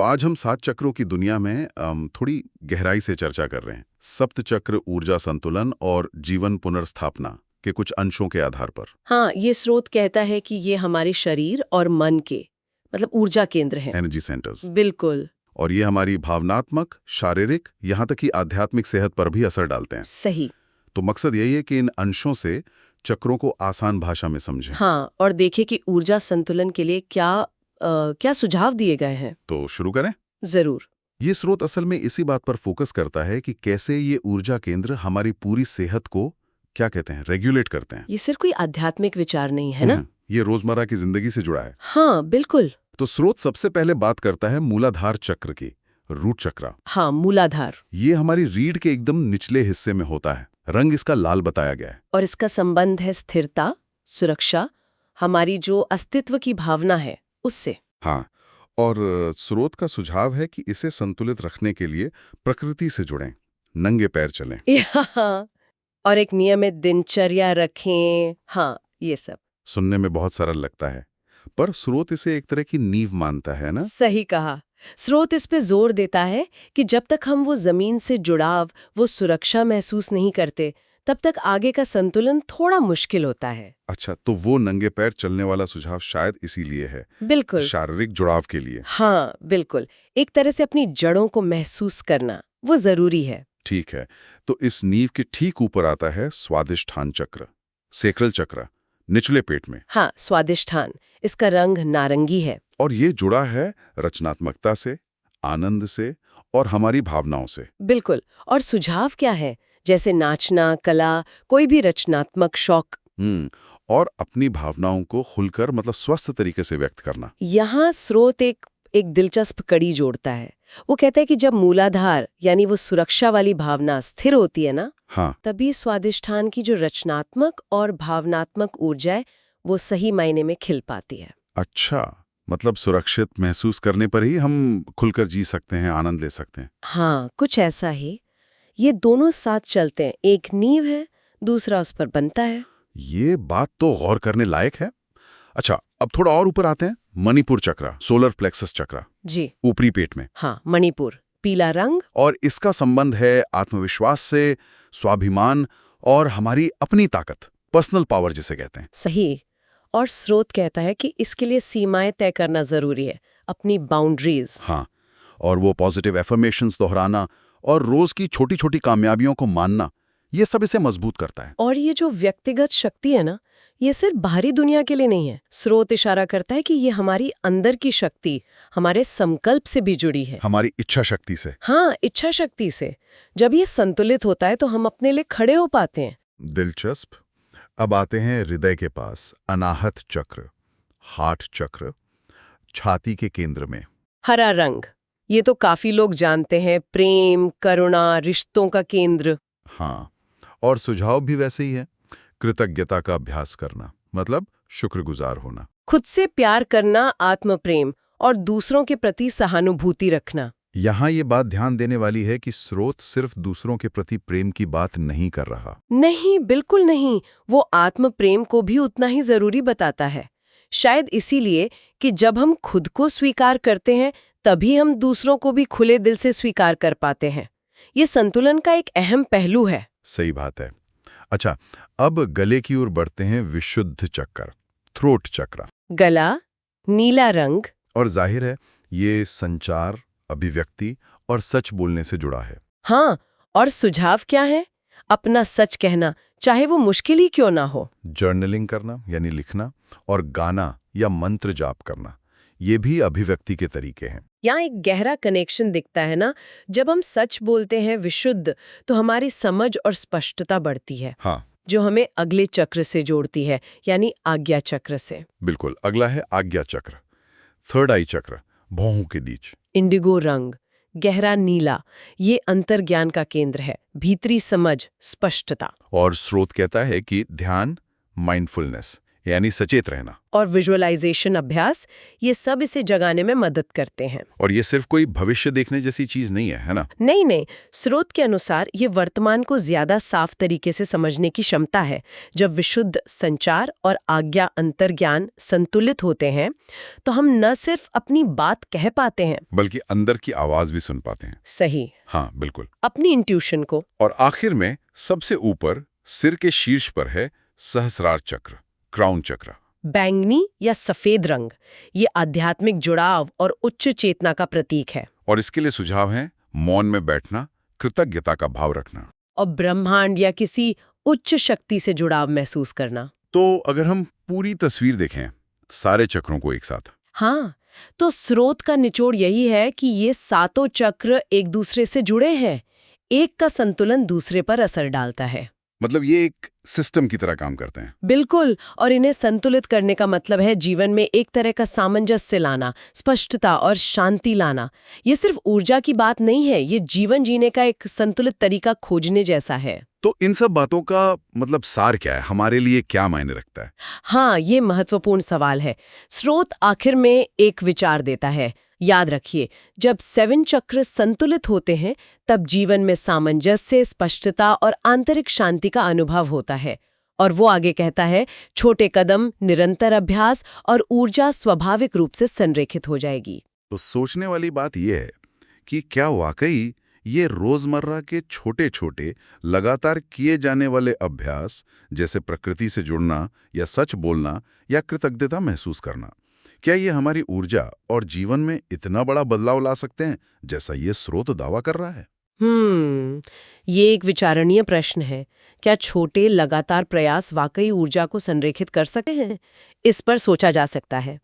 आज हम 7 चक्रों की दुनिया में थोड़ी गहराई से चर्चा कर रहे हैं। सप्त चक्र ऊर्जा संतुलन और जीवन पुनर्स्थापना के कुछ अंशों के आधार पर। हाँ, ये स्रोत कहता है कि ये हमारे शरीर और मन के ऊर्जा केंद्र हैं। Energy centres. बिल्कुल और ये हमारी भावनात्मक, शारीरिक, यहाँ तक कि आध्यात्मिक सेहत पर भी असर डालते हैं। सही। तो मकसद यही है कि इन अंशों से चक्रों को आसान भाषा में समझें। हाँ, और देखें कि ऊर्जा संतुलन के लिए क्या सुझाव दिए गए हैं। तो शुरू करें। जरूर। ये स्रोत असल में इसी बात पर फोकस करता है कि कैसे ये ऊर्जा केंद्र हमारी पूरी सेहत को क्या कहते हैं, रेगुलेट करते हैं। ये सिर्फ कोई आध्यात्मिक विचार नहीं है ना। ये रोजमर्रा की जिंदगी से जुड़ा है। हाँ बिल्कुल। तो स्रोत सबसे पहले बात करता है मूलाधार चक्र की, रूट चक्र। हाँ, मूलाधार। ये हमारी रीढ़ के एकदम निचले हिस्से में होता है। रंग इसका लाल बताया गया है। और इसका संबंध है स्थिरता, सुरक्षा, हमारी जो अस्तित्व की भावना है उससे। हाँ, और स्रोत का सुझाव है कि इसे संतुलित रखने के लिए प्रकृति से जुड़ें, नंगे पैर चलें। हाँ, और एक नियमित दिनचर्या रखें। हाँ, ये सब सुनने में बहुत सरल लगता है, पर स्रोत इसे एक तरह की नींव मानता है ना। सही कहा। स्रोत इस पे जोर देता है कि जब तक हम वो जमीन से जुड़ाव, वो सुरक्षा महसूस नहीं करते, तब तक आगे का संतुलन थोड़ा मुश्किल होता है। अच्छा, तो वो नंगे पैर चलने वाला सुझाव शायद इसीलिए है, बिल्कुल। शारीरिक जुड़ाव के लिए। हाँ बिल्कुल, एक तरह से अपनी जड़ों को महसूस करना वो जरूरी है। ठीक है, तो इस नींव के ठीक ऊपर आता है स्वादिष्ठान चक्र, सेक्रल चक्र, निचले पेट में। हाँ, स्वादिष्ठान। इसका रंग नारंगी है। और ये जुड़ा है रचनात्मकता से, आनंद से और हमारी भावनाओं से। बिल्कुल। और सुझाव क्या है? जैसे नाचना, कला, कोई भी रचनात्मक शौक। और अपनी भावनाओं को खुलकर स्वस्थ तरीके से व्यक्त करना। यहाँ स्रोत एक दिलचस्प कड़ी जोड़ता है। वो कहता है कि जब मूलाधार यानी वो सुरक्षा वाली भावना स्थिर होती है ना, हाँ, तभी स्वादिष्ठान की जो रचनात्मक और भावनात्मक ऊर्जा है वो सही मायने में खिल पाती है। अच्छा, सुरक्षित महसूस करने पर ही हम खुलकर जी सकते हैं, आनंद ले सकते हैं। हाँ, कुछ ऐसा ही। ये दोनों साथ चलते हैं, एक नींव है, दूसरा उस पर बनता है। ये बात तो गौर करने लायक है। अच्छा, अब थोड़ा और ऊपर आते हैं। मणिपुर चक्र, सोलर प्लेक्सस चक्र, जी। ऊपरी पेट में। हाँ, मणिपुर, पीला रंग। और इसका संबंध है आत्मविश्वास से, स्वाभिमान और हमारी अपनी ताकत, पर्सनल पावर जिसे कहते हैं। सही। और स्रोत कहता है कि इसके लिए सीमाएं तय करना जरूरी है, अपनी बाउंड्रीज। हाँ, और वो पॉजिटिव एफर्मेशंस दोहराना और रोज की छोटी छोटी कामयाबियों को मानना, ये सब इसे मजबूत करता है। और ये जो व्यक्तिगत शक्ति है ना, ये सिर्फ बाहरी दुनिया के लिए नहीं है। स्रोत इशारा करता है कि ये हमारी अंदर की शक्ति, हमारे संकल्प से भी जुड़ी है। हमारी इच्छा शक्ति से। हाँ, इच्छा शक्ति से। जब ये संतुलित होता है तो हम अपने लिए खड़े हो पाते हैं। दिलचस्प। अब आते हैं हृदय के पास, अनाहत चक्र, हार्ट चक्र, छाती के केंद्र में। हरा रंग, ये तो काफी लोग जानते हैं, प्रेम, करुणा, रिश्तों का केंद्र। हाँ, और सुझाव भी वैसे ही है। कृतज्ञता का अभ्यास करना, शुक्रगुजार होना, खुद से प्यार करना, आत्म प्रेम, और दूसरों के प्रति सहानुभूति रखना। यहाँ ये बात ध्यान देने वाली है कि स्रोत सिर्फ दूसरों के प्रति प्रेम की बात नहीं कर रहा। नहीं, बिल्कुल नहीं। वो आत्म प्रेम को भी उतना ही जरूरी बताता है। शायद इसीलिए कि जब हम खुद को स्वीकार करते हैं, तभी हम दूसरों को भी खुले दिल से स्वीकार कर पाते हैं। ये संतुलन का एक अहम पहलू है। सही बात है। अच्छा, अब गले की ओर बढ़ते हैं, विशुद्ध चक्र, थ्रोट चक्र। गला, नीला रंग। और जाहिर है ये संचार, अभिव्यक्ति और सच बोलने से जुड़ा है। हाँ, और सुझाव क्या है? अपना सच कहना, चाहे वो मुश्किल ही क्यों ना हो। जर्नलिंग करना यानी लिखना, और गाना या मंत्र जाप करना, ये भी अभिव्यक्ति के तरीके हैं। यहाँ एक गहरा कनेक्शन दिखता है ना। जब हम सच बोलते हैं विशुद्ध, तो हमारी समझ और स्पष्टता बढ़ती है। हाँ, जो हमें अगले चक्र से जोड़ती है, यानी आज्ञा चक्र से। बिल्कुल। अगला है आज्ञा चक्र, थर्ड आई चक्र, भौहों के बीच। इंडिगो रंग, गहरा नीला, ये अंतर्ज्ञान का केंद्र है, भीतरी समझ, स्पष्टता। और स्रोत कहता है कि ध्यान, माइंडफुलनेस, यानी सचेत रहना। और विजुअलाइजेशन अभ्यास, ये सब इसे जगाने में मदद करते हैं। और ये सिर्फ कोई भविष्य देखने जैसी चीज नहीं है ना? नहीं, स्रोत के अनुसार ये वर्तमान को ज्यादा साफ तरीके से समझने की क्षमता है। जब विशुद्ध संचार और आज्ञा अंतर्ज्ञान संतुलित होते हैं तो हम न सिर्फ अपनी बात कह पाते हैं, बल्कि अंदर की आवाज भी सुन पाते हैं। सही, हाँ बिल्कुल, अपनी इंट्यूशन को। और आखिर में सबसे ऊपर सिर के शीर्ष पर है सहस्रार चक्र, क्राउन चक्र। बैंगनी या सफेद रंग, ये आध्यात्मिक जुड़ाव और उच्च चेतना का प्रतीक है। और इसके लिए सुझाव है मौन में बैठना, कृतज्ञता का भाव रखना और ब्रह्मांड या किसी उच्च शक्ति से जुड़ाव महसूस करना। तो अगर हम पूरी तस्वीर देखें, सारे चक्रों को एक साथ, हाँ, तो स्रोत का निचोड़ यही है कि ये सातों चक्र एक दूसरे से जुड़े हैं। एक का संतुलन दूसरे पर असर डालता है। मतलब ये एक सिस्टम की तरह काम करते हैं। बिल्कुल, और इन्हें संतुलित करने का मतलब है जीवन में एक तरह का सामंजस्य लाना, स्पष्टता और शांति लाना। ये सिर्फ ऊर्जा की बात नहीं है, ये जीवन जीने का एक संतुलित तरीका खोजने जैसा है। तो इन सब बातों का मतलब सार क्या है, हमारे लिए क्या मायने रखता है? हाँ, ये महत्वपूर्ण सवाल है। स्रोत आखिर में एक विचार देता है। याद रखिए, जब 7 चक्र संतुलित होते हैं तब जीवन में सामंजस्य, स्पष्टता और आंतरिक शांति का अनुभव होता है। और वो आगे कहता है, छोटे कदम, निरंतर अभ्यास और ऊर्जा स्वाभाविक रूप से संरेखित हो जाएगी। तो सोचने वाली बात यह है कि क्या वाकई ये रोजमर्रा के छोटे छोटे लगातार किए जाने वाले अभ्यास, जैसे प्रकृति से जुड़ना या सच बोलना या कृतज्ञता महसूस करना, क्या ये हमारी ऊर्जा और जीवन में इतना बड़ा बदलाव ला सकते हैं जैसा ये स्रोत दावा कर रहा है? ये एक विचारणीय प्रश्न है। क्या छोटे लगातार प्रयास वाकई ऊर्जा को संरेखित कर सकते हैं? इस पर सोचा जा सकता है।